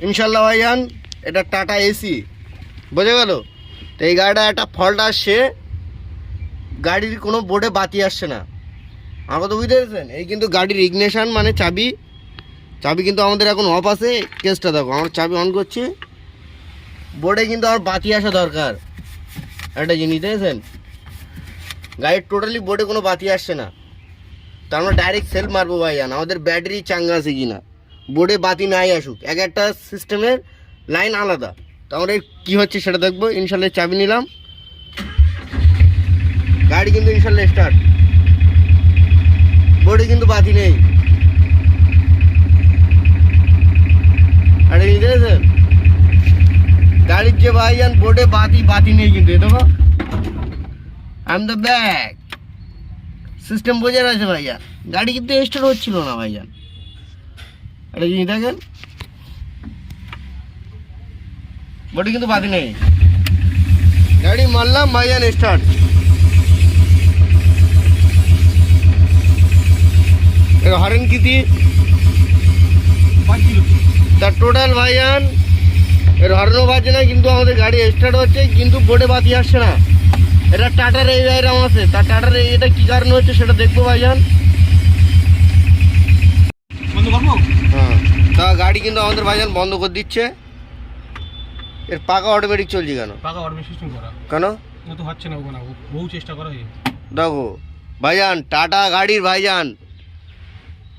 ইনশাল্লাহ ভাইজান এটা টাটা এসি, বোঝা গেল। তো এই গাড়িটা একটা ফল্ট আসছে, গাড়ির কোনো বোর্ডে বাতি আসছে না। আমার তো বুঝতে পেরেছেন, এই কিন্তু গাড়ির ইগনিশন মানে চাবি কিন্তু আমাদের এখন অফ আছে। কেসটা দেখো, আমার চাবি অন করছি, বোর্ডে কিন্তু আমার বাতি আসা দরকার। একটা জিনিস দেখেছেন, গাড়ির টোটালি বোর্ডে কোনো বাতি আসছে না। তো আমরা ডাইরেক্ট সেলফ মারবো ভাইজান, আমাদের ব্যাটারি চাঙ্গা আছে কিনা, বোর্ডে বাতি নাই আসুক, এক একটা সিস্টেমের লাইন আলাদা। তো আমরা কী হচ্ছে সেটা দেখবো। ইনশাল্লাহ চাবি নিলাম, গাড়ি কিন্তু ইনশাল্লাহ স্টার্ট, বোর্ডে কিন্তু বাতি নেই। আরে দেখেছেন গাড়ির যে ভাইজান বোর্ডে বাতি নেই কিন্তু, দেখো I am the back system বোঝা আছে ভাইজান, গাড়ি কিন্তু স্টার্ট হচ্ছিল না ভাইজান। একটা জিনিস দেখেন, বোর্ডে কিন্তু বাতি নেই, গাড়ি মারলাম ভাইজান স্টার্ট। হরেন কিতি তার টোটাল ভাইজান এর হর্নও বাজছে না, কিন্তু আমাদের গাড়ি স্টার্ট হচ্ছে, কিন্তু বোর্ডে বাতি আসছে না। এটা টাটার এই ভাইরাম আছে, তার টাটার এটা কী কারণে হচ্ছে সেটা দেখবো ভাইজান। হ্যাঁ, তা গাড়ি কিন্তু আমাদের ভাইজান বন্ধ করে দিচ্ছে। এর পাকা অটোমেটিক চলছে কেন? পাকা অটোমেটিক সিস্টেম করা কেন তো হচ্ছে না, বহু চেষ্টা করা হয়েছে। দেখো ভাইজান টাটা গাড়ির ভাইজান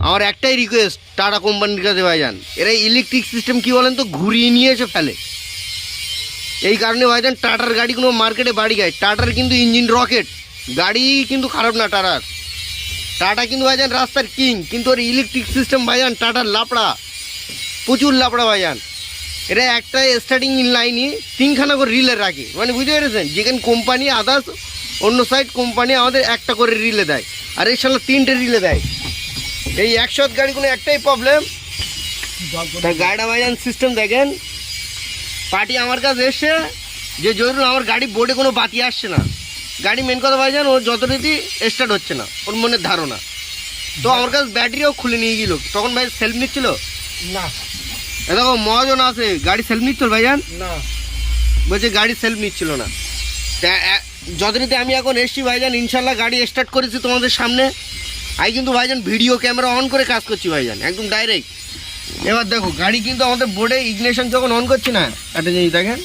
আমার একটাই রিকোয়েস্ট টাটা কোম্পানির কাছে ভাইজান, এরা ইলেকট্রিক সিস্টেম কি বলেন তো ঘুরিয়ে নিয়ে এসে ফেলে। এই কারণে ভাইজান টাটার গাড়ি কোনো মার্কেটে বাড়ি গায়। টাটার কিন্তু ইঞ্জিন রকেট, গাড়ি কিন্তু খারাপ না টাটা কিন্তু ভাইজান রাস্তার কিং, কিন্তু ওর ইলেকট্রিক সিস্টেম ভাইজান টাটার লাপড়া, প্রচুর লাপড়া ভাইজান। এটা একটা স্টার্টিং লাইনই তিনখানা করে রিলে রাখে, মানে বুঝতে পেরেছেন, যেখানে কোম্পানি আদার্স অন্য সাইড কোম্পানি আমাদের একটা করে রিলে দেয়, আর এই সালা 3টে রিলে দেয়। এই 100 গাড়ি কোনো একটাই প্রবলেম। তা গাড়িটা ভাইজান সিস্টেম দেখেন, পার্টি আমার কাছে এসছে যে জরুর আমার গাড়ি বোর্ডে কোনো বাতি আসছে না, গাড়ি মেন কথা ভাইজান ওর যত রীতি স্টার্ট হচ্ছে না, ওর মনের ধারণা। তো আমার কাছে ব্যাটারিও খুলে নিয়ে গেল, তখন ভাই সেলফ নিচ্ছিল না, এ দেখো মহাজন আছে, গাড়ি সেলফ নিচ্ছিল ভাইজান না, বলছে গাড়ি সেলফ নিচ্ছিল না। তা যথারীতি আমি এখন এসছি ভাইজান, ইনশাল্লাহ গাড়ি স্টার্ট করেছি তোমাদের সামনে। আমি কিন্তু ভাইজান ভিডিও ক্যামেরা অন করে কাজ করছি ভাইজান, একদম ডাইরেক্ট। এবার দেখো গাড়ি কিন্তু আমাদের বোর্ডে ইগনিশন যখন অন করছি না, একটা জিনিস দেখেন,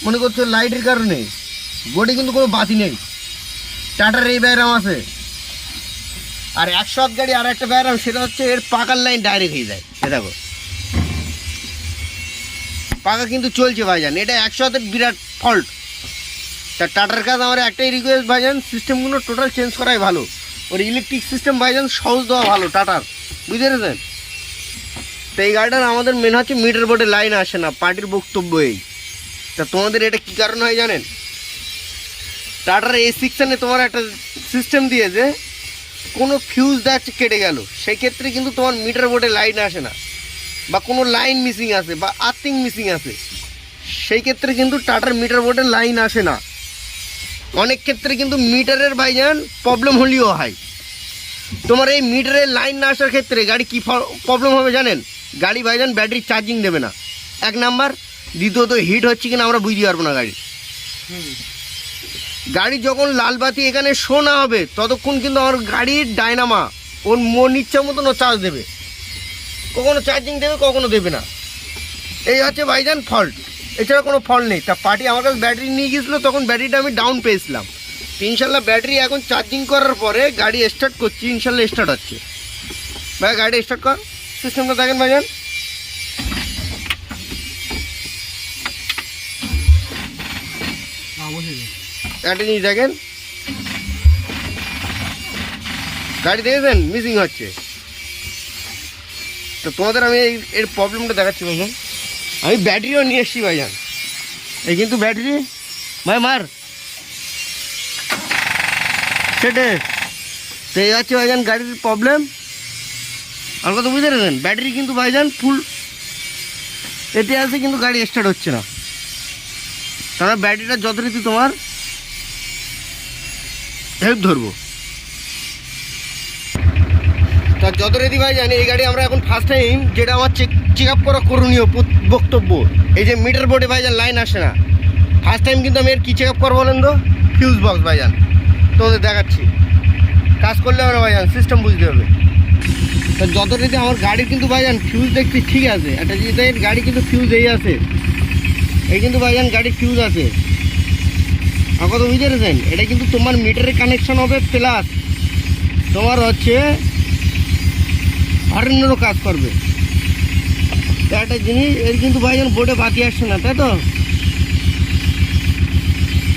মনে করছো লাইটের কারণে বোর্ডে কিন্তু কোনো বাতি নেই। টাটার এই ব্যারাম আছে, আর 100 গাড়ি আর একটা ব্যারাম, সেটা হচ্ছে এর পাকার লাইন ডাইরেক্ট হয়ে যায়। এ দেখো পাকা কিন্তু চলছে ভাইজান, এটা 100 বিরাট ফল্ট। তা টাটার কাছে আমার একটাই রিকোয়েস্ট ভাইজান, সিস্টেমগুলো টোটাল চেঞ্জ করাই ভালো, ওর ইলেকট্রিক সিস্টেম ভাইজান সহজ দেওয়া ভালো টাটার, বুঝতে পেরেছেন। তো এই গাড়িটার আমাদের মেন হচ্ছে মিটার বোর্ডে লাইন আসে না, পার্টির বক্তব্য এই। তা তোমাদের এটা কী কারণ হয় জানেন, টাটার এই সেকশানে তোমার একটা সিস্টেম দিয়েছে, কোনো ফিউজ যাচ্ছে কেটে গেল, সেক্ষেত্রে কিন্তু তোমার মিটার বোর্ডে লাইন আসে না, বা কোনো লাইন মিসিং আছে বা আর্থিং মিসিং আছে, সেই ক্ষেত্রে কিন্তু টাটার মিটার বোর্ডে লাইন আসে না। অনেক ক্ষেত্রে কিন্তু মিটারের ভাইজান প্রবলেম হলেও হয়। তোমার এই মিটারের লাইন না আসার ক্ষেত্রে গাড়ি কী প্রবলেম হবে জানেন, গাড়ি ভাইজান ব্যাটারি চার্জিং দেবে না, 1 নাম্বার। দ্বিতীয়ত হিট হচ্ছে কিনা আমরা বুঝতে পারবো না গাড়ি যখন লাল বাতি এখানে শো না হবে ততক্ষণ কিন্তু আমার গাড়ির ডায়নামা ওর মন ইচ্ছা মতন ও চার্জ দেবে, কখনো চার্জিং দেবে কখনো দেবে না। এই হচ্ছে ভাইজান ফল্ট, এছাড়া কোনো ফল্ট নেই। তা পার্টি আমার কাছে ব্যাটারি নিয়ে গিয়েছিলো, তখন ব্যাটারিটা আমি ডাউন পেয়েছিলাম। ইনশাল্লাহ ব্যাটারি এখন চার্জিং করার পরে গাড়ি স্টার্ট করছি, ইনশাল্লাহ স্টার্ট হচ্ছে। ভাই গাড়ি স্টার্ট কর, সিস্টেমটা দেখেন ভাইজান। একটা জিনিস দেখেন, গাড়ি দেখেছেন মিসিং হচ্ছে। তো তোমাদের আমি এর প্রবলেমটা দেখাচ্ছি ভাইজান। আমি ব্যাটারিও নিয়ে এসছি ভাইজান, এই কিন্তু ব্যাটারি ভাই মার সেটে। তো এই হচ্ছে ভাইজান গাড়ির প্রবলেম। আমার কথা বুঝতে পেরেছেন, ব্যাটারি কিন্তু ভাইজান ফুল এতে আছে, কিন্তু গাড়ি স্টার্ট হচ্ছে না। তাহলে ব্যাটারিটা যথারীতি তোমার হেল্প ধরবো। তা যথারীতি ভাইজান এই গাড়ি আমরা এখন ফার্স্ট টাইম যেটা আমার চেক আপ করা করণীয় বক্তব্য। এই যে মিটার বোর্ডে ভাইজান লাইন আসে না, ফার্স্ট টাইম কিন্তু আমি এর কী চেক আপ করবো বলেন তো? ফিউজ বক্স ভাইজান, তোমাদের দেখাচ্ছি। কাজ করলে হবে না ভাইজান, সিস্টেম বুঝতে হবে। তো যতটাতে আমার গাড়ির কিন্তু ভাইজান ফিউজ দেখছি ঠিক আছে, একটা জিনিস দেখেন গাড়ি কিন্তু ফিউজ এই আছে, এই কিন্তু ভাইজান গাড়ির ফিউজ আছে। আমার কথা বুঝতে পেরেছেন? এটা কিন্তু তোমার মিটারে কানেকশন হবে, প্লাস তোমার হচ্ছে হরেনেরও কাজ করবে। তো একটা জিনিস, এর কিন্তু ভাইজান বোর্ডে বাতি আসছে না, তাই তো?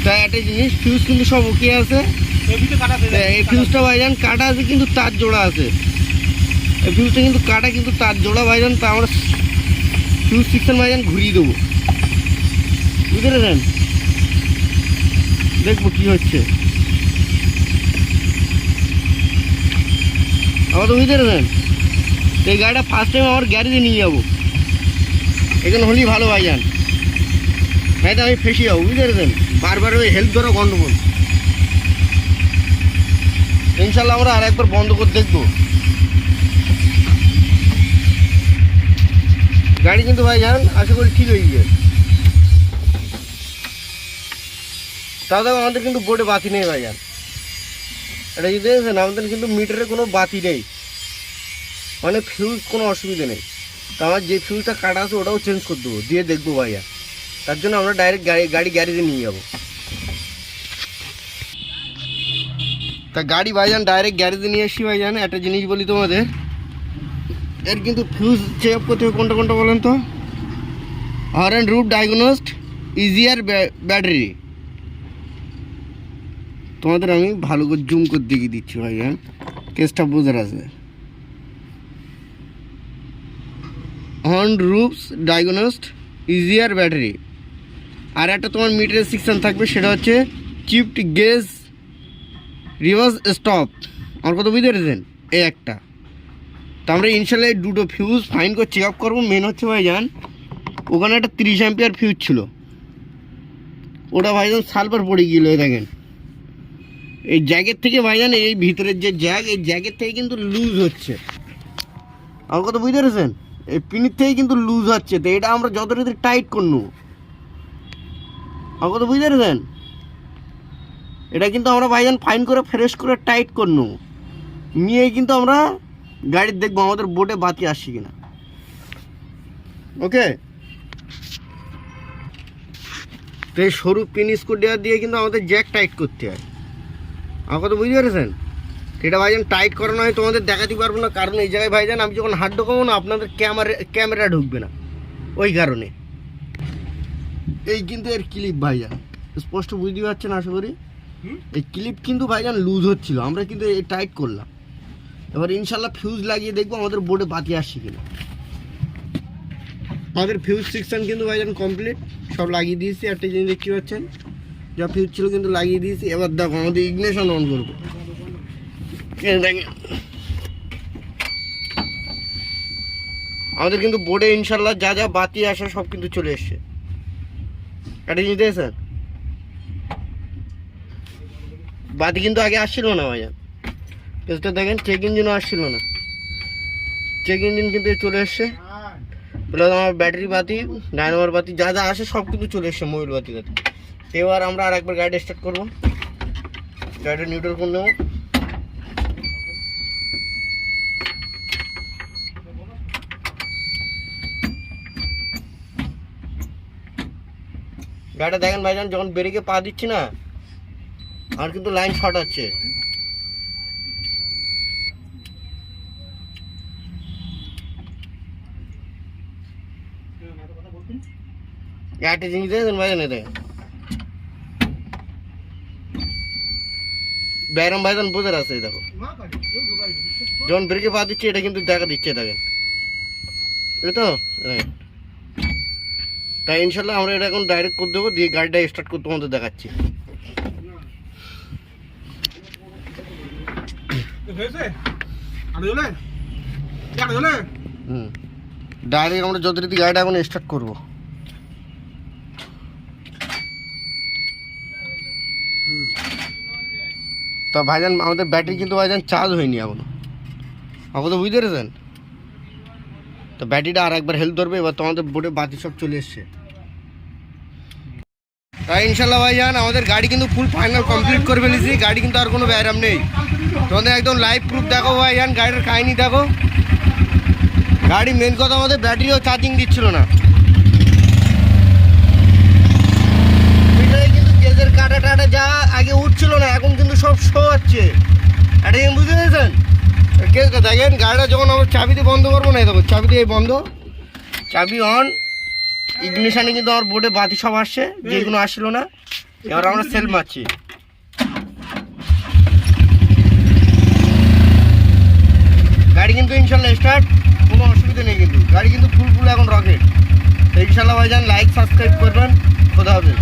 তাই একটা জিনিস, ফিউজ কিন্তু সব ওকে আছে। এই ফিউজটা ভাইজান কাটা আছে, কিন্তু তার জোড়া আছে। এই ফিউজটা কিন্তু কাটা, কিন্তু তার জোড়া ভাইজান। তা আমরা ফিউজ সিস্টেম ভাইজান ঘুরিয়ে দেবো, বুঝতে পেরেছেন? দেখবো কি হচ্ছে। আমার তো বুঝতে পেরেছেন? এই গাড়িটা ফার্স্ট টাইম আমার গ্যারেজে নিয়ে যাবো, এখানে হলেই ভালো ভাইজান, তাই তো আমি ফেসে যাবো, বুঝতে পেরেছেন? বারবার ওই হেল্প ধরো গন্ডগোল। ইনশাল্লাহ আমরা আর একবার বন্ধ করে দেখবো। গাড়ি কিন্তু ভাইজান আশা করি ঠিক হয়ে গিয়ে। তাও আমাদের কিন্তু বোর্ডে বাতি নেই ভাইজান, এটা যদি দেখেছেন আমাদের কিন্তু মিটারে কোনো বাতি নেই, মানে ফিউজ কোনো অসুবিধা নেই। তো আমার যে ফিউজটা কাটা আছে ওটাও চেঞ্জ করে দেবো, দিয়ে দেখবো ভাইয়া। তার জন্য আমরা ডাইরেক্ট গাড়ি গ্যারেজে নিয়ে যাবো। তা গাড়ি ভাইজান ডাইরেক্ট গ্যারেজে নিয়ে এসছি ভাইজান। একটা জিনিস বলি তোমাদের, এর কিন্তু ফিউজ চেক আপ করতে হবে কোনটা কোনটা বলেন তো? হরেন রুট ডায়াগনোস্ট, ইজিয়ার ব্যাটারি। তোমাদের আমি ভালো করে জুম করে দেখিয়ে দিচ্ছি ভাইজান, কেসটা বোঝার আছে। হর্ন রুপস ডায়াগনোস্ট, ইজিয়ার ব্যাটারি। আর একটা তোমার মিটারের সেকশন থাকবে, সেটা হচ্ছে চিপড গেজ রিভার্স স্টপ। আমার কথা বুঝতে পেরেছেন? এই একটা। তো আমরা ইনশাল্লাহ এই দুটো ফিউজ ফাইন করে চেক আপ করবো। মেন হচ্ছে ভাইজান ওখানে একটা 30 অ্যাম্পিয়ার ফিউজ ছিল, ওটা ভাইজান সালফার পড়ে গেল। দেখেন এই জ্যাগের থেকে ভাইজান, এই ভিতরের যে জ্যাগ, এই জ্যাগের থেকে কিন্তু লুজ হচ্ছে। আমার কথা বুঝতে পেরেছেন? এই পিনির থেকে কিন্তু লুজ হচ্ছে। তো এটা আমরা যত রাতে টাইট করে নেবো। আমার কথা বুঝতে পেরেছেন? এটা কিন্তু আমরা ভাইজান ফাইন করে ফ্রেশ করে টাইট করে নেবো, নিয়ে কিন্তু আমরা গাড়ির দেখবো আমাদের বোর্ডে বাতি আসছে কিনা। ওকে? তো এই সরু পিন স্ক্রুড্রাইভার দিয়ে কিন্তু আমাদের জ্যাক টাইট করতে হয়। আমার কথা বুঝতে পেরেছেন? এটা ভাইজান টাইট করানো হয় তোমাদের দেখাতে পারবো না, কারণ এই জায়গায় ভাইজান আমি যখন হাত ঢোকাবো না, আপনাদের ক্যামেরা ঢুকবে না, ওই কারণে। এই কিন্তু এর ক্লিপ ভাইজান স্পষ্ট বুঝতে পারছেন আশা করি। এই ক্লিপ কিন্তু ভাইজান লুজ হচ্ছিল, আমরা কিন্তু এই টাইট করলাম। এবার ইনশাল্লাহ ফিউজ লাগিয়ে দেখবো আমাদের বোর্ডে বাতি আসছে কিনা। আমাদের ফিউজ সেকশন কিন্তু ভাইজান কমপ্লিট, সব লাগিয়ে দিয়েছি। একটা জিনিস দেখতে পাচ্ছেন, যা ফিউজ ছিল কিন্তু লাগিয়ে দিয়েছি। এবার দেখো আমাদের ইগনিশন অন করবো। আমাদের কিন্তু বোর্ডে ইনশাল্লাহ যা যা বাতি আসে সব কিন্তু চলে এসছে। একটা জিনিস দেখেছেন, বাতি কিন্তু আগে আসছিল না ভাইজান। কেসটা দেখেন, চেক ইঞ্জিনও আসছিল না, চেক ইঞ্জিন কিন্তু চলে এসছে। প্লাস আমার ব্যাটারি বাতি, ডায়নামার বাতি যা যা আসে সব কিন্তু চলে এসছে, মোবিল বাতি বাতি। এবার আমরা আর একবার গাড়িটা স্টার্ট করবো, গাড়িটা নিউট্রাল করে নেবো। গাড়িটা দেখেন ভাইজান, যখন ব্রেকে পা দিচ্ছি না, আর কিন্তু লাইন শর্ট হচ্ছে। একটা জিনিস দেখেন ভাইজান, দেখেন ব্যারাম ভাইজান বোঝার আছে। দেখো যখন ব্রেকে পা দিচ্ছি, এটা কিন্তু দেখা দিচ্ছে, দেখেন এই তো। তাই ইনশাল্লাহ আমরা এটা এখন ডাইরেক্ট করে দেবো, দিয়ে গাড়িটা স্টার্ট করতে তোমাদের দেখাচ্ছি। ডাইরেক্ট আমরা যথারীতি গাড়িটা এখন স্টার্ট করবো। তা ভাইজান আমাদের ব্যাটারি কিন্তু ভাইজান চার্জ হয়নি এখনো। আপনি তো বুঝতে পেরেছেন? তো ব্যাটারিটা আর একবার হেল্প ধরবে। এবার তোমাদের বোর্ডে বাতি সব চলে এসছে। তাই ইনশাল্লাহ ভাইজান আমাদের গাড়ি কিন্তু ফুল ফাইনাল কমপ্লিট করে ফেলেছি। গাড়ি কিন্তু আর কোনো ব্যারাম নেই। তোমাদের একদম লাইভ প্রুফ দেখো ভাইজান, গাড়ির কাহিনি দেখো। গাড়ি মেন কথা আমাদের ব্যাটারিও চার্জিং দিচ্ছিল না। কিন্তু গেজের কাটা টাটা যা আগে উঠছিল না, এখন কিন্তু সব শো হচ্ছে। এটা বুঝতে পেরেছেন? গেজটা দেখেন, গাড়িটা যখন আমরা চাবি দিয়ে বন্ধ করবো না, দেখো চাবি দিয়ে বন্ধ, চাবি অন, ইগনিশনে কিন্তু আমার বোর্ডে বাতি সব আসছে, যেগুলো আসছিল না। এবার আমরা সেল মারছি। গাড়ি কিন্তু ইনশাল্লাহ স্টার্ট, কোনো অসুবিধা নেই। কিন্তু গাড়ি কিন্তু ফুল এখন রকেট। তো ইনশাল্লাহ ভাইজান লাইক সাবস্ক্রাইব করবেন। খোদা হাফেজ।